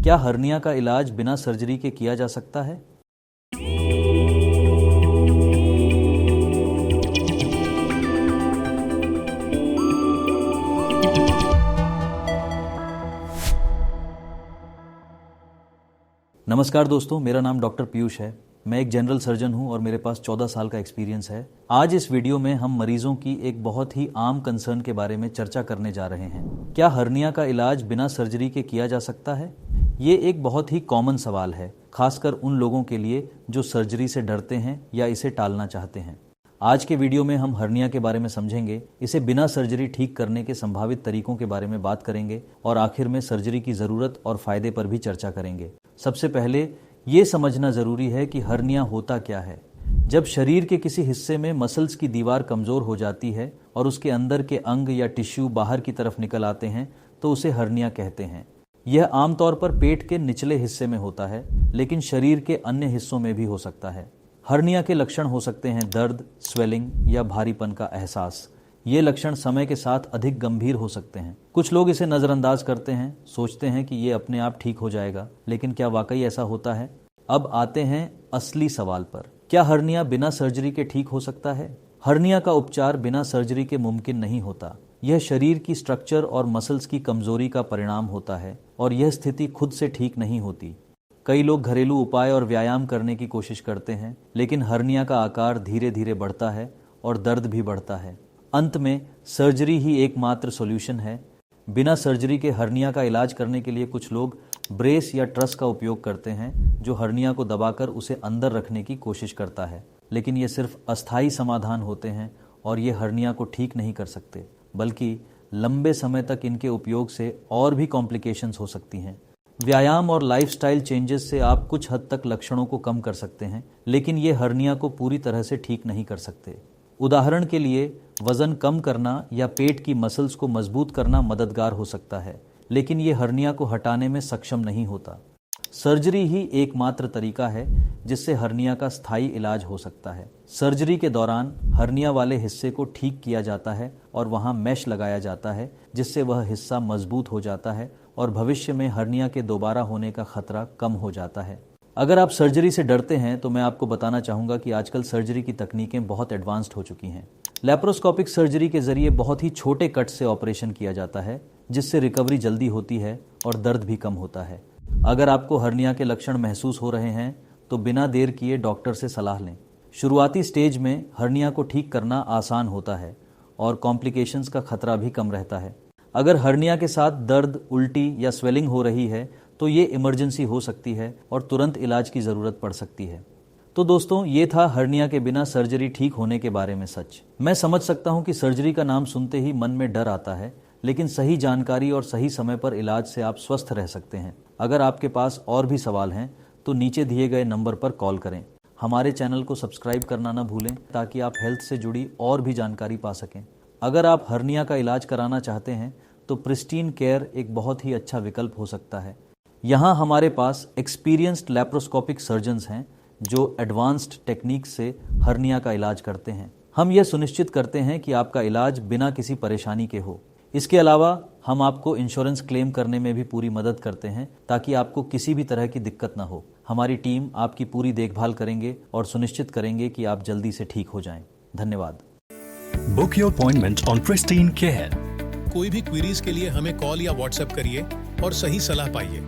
क्या हर्निया का इलाज बिना सर्जरी के किया जा सकता है? नमस्कार दोस्तों, मेरा नाम डॉक्टर पीयूष है। मैं एक जनरल सर्जन हूं और मेरे पास 14 साल का एक्सपीरियंस है। आज इस वीडियो में हम मरीजों की एक बहुत ही आम कंसर्न के बारे में चर्चा करने जा रहे हैं। क्या हर्निया का इलाज बिना सर्जरी के किया जा सकता है? ये एक बहुत ही कॉमन सवाल है, खासकर उन लोगों के लिए जो सर्जरी से डरते हैं या इसे टालना चाहते हैं। आज के वीडियो में हम हर्निया के बारे में समझेंगे, इसे बिना सर्जरी ठीक करने के संभावित तरीकों के बारे में बात करेंगे और आखिर में सर्जरी की ज़रूरत और फायदे पर भी चर्चा करेंगे। सबसे पहले ये समझना ज़रूरी है कि हर्निया होता क्या है। जब शरीर के किसी हिस्से में मसल्स की दीवार कमज़ोर हो जाती है और उसके अंदर के अंग या टिश्यू बाहर की तरफ निकल आते हैं तो उसे हर्निया कहते हैं। यह आमतौर पर पेट के निचले हिस्से में होता है, लेकिन शरीर के अन्य हिस्सों में भी हो सकता है। हर्निया के लक्षण हो सकते हैं दर्द, स्वेलिंग या भारीपन का एहसास। ये लक्षण समय के साथ अधिक गंभीर हो सकते हैं। कुछ लोग इसे नज़रअंदाज करते हैं, सोचते हैं कि ये अपने आप ठीक हो जाएगा, लेकिन क्या वाकई ऐसा होता है? अब आते हैं असली सवाल पर। क्या हर्निया बिना सर्जरी के ठीक हो सकता है? हर्निया का उपचार बिना सर्जरी के मुमकिन नहीं होता। यह शरीर की स्ट्रक्चर और मसल्स की कमजोरी का परिणाम होता है और यह स्थिति खुद से ठीक नहीं होती। कई लोग घरेलू उपाय और व्यायाम करने की कोशिश करते हैं, लेकिन हर्निया का आकार धीरे धीरे बढ़ता है और दर्द भी बढ़ता है। अंत में सर्जरी ही एकमात्र सॉल्यूशन है। बिना सर्जरी के हर्निया का इलाज करने के लिए कुछ लोग ब्रेस या ट्रस का उपयोग करते हैं, जो हर्निया को दबाकर उसे अंदर रखने की कोशिश करता है। लेकिन ये सिर्फ अस्थायी समाधान होते हैं और ये हर्निया को ठीक नहीं कर सकते, बल्कि लंबे समय तक इनके उपयोग से और भी कॉम्प्लिकेशंस हो सकती हैं। व्यायाम और लाइफस्टाइल चेंजेस से आप कुछ हद तक लक्षणों को कम कर सकते हैं, लेकिन ये हर्निया को पूरी तरह से ठीक नहीं कर सकते। उदाहरण के लिए, वजन कम करना या पेट की मसल्स को मजबूत करना मददगार हो सकता है, लेकिन ये हर्निया को हटाने में सक्षम नहीं होता। सर्जरी ही एकमात्र तरीका है जिससे हर्निया का स्थायी इलाज हो सकता है। सर्जरी के दौरान हर्निया वाले हिस्से को ठीक किया जाता है और वहां मैश लगाया जाता है, जिससे वह हिस्सा मजबूत हो जाता है और भविष्य में हर्निया के दोबारा होने का खतरा कम हो जाता है। अगर आप सर्जरी से डरते हैं तो मैं आपको बताना चाहूँगा कि आजकल सर्जरी की तकनीकें बहुत एडवांस्ड हो चुकी हैं। लैप्रोस्कोपिक सर्जरी के जरिए बहुत ही छोटे कट से ऑपरेशन किया जाता है, जिससे रिकवरी जल्दी होती है और दर्द भी कम होता है। अगर आपको हर्निया के लक्षण महसूस हो रहे हैं तो बिना देर किए डॉक्टर से सलाह लें। शुरुआती स्टेज में हर्निया को ठीक करना आसान होता है और कॉम्प्लिकेशंस का खतरा भी कम रहता है। अगर हर्निया के साथ दर्द, उल्टी या स्वेलिंग हो रही है तो ये इमरजेंसी हो सकती है और तुरंत इलाज की ज़रूरत पड़ सकती है। तो दोस्तों, ये था हर्निया के बिना सर्जरी ठीक होने के बारे में सच। मैं समझ सकता हूँ कि सर्जरी का नाम सुनते ही मन में डर आता है, लेकिन सही जानकारी और सही समय पर इलाज से आप स्वस्थ रह सकते हैं। अगर आपके पास और भी सवाल हैं तो नीचे दिए गए नंबर पर कॉल करें। हमारे चैनल को सब्सक्राइब करना ना भूलें ताकि आप हेल्थ से जुड़ी और भी जानकारी पा सकें। अगर आप हर्निया का इलाज कराना चाहते हैं तो प्रिस्टीन केयर एक बहुत ही अच्छा विकल्प हो सकता है। यहाँ हमारे पास एक्सपीरियंस्ड लैप्रोस्कोपिक सर्जन्स हैं जो एडवांस्ड टेक्निक से हर्निया का इलाज करते हैं। हम यह सुनिश्चित करते हैं कि आपका इलाज बिना किसी परेशानी के हो। इसके अलावा हम आपको इंश्योरेंस क्लेम करने में भी पूरी मदद करते हैं ताकि आपको किसी भी तरह की दिक्कत ना हो। हमारी टीम आपकी पूरी देखभाल करेंगे और सुनिश्चित करेंगे कि आप जल्दी से ठीक हो जाएं। धन्यवाद। Book your appointment on pristine care. कोई भी क्वेरीज के लिए हमें कॉल या व्हाट्सएप करिए और सही सलाह पाइए।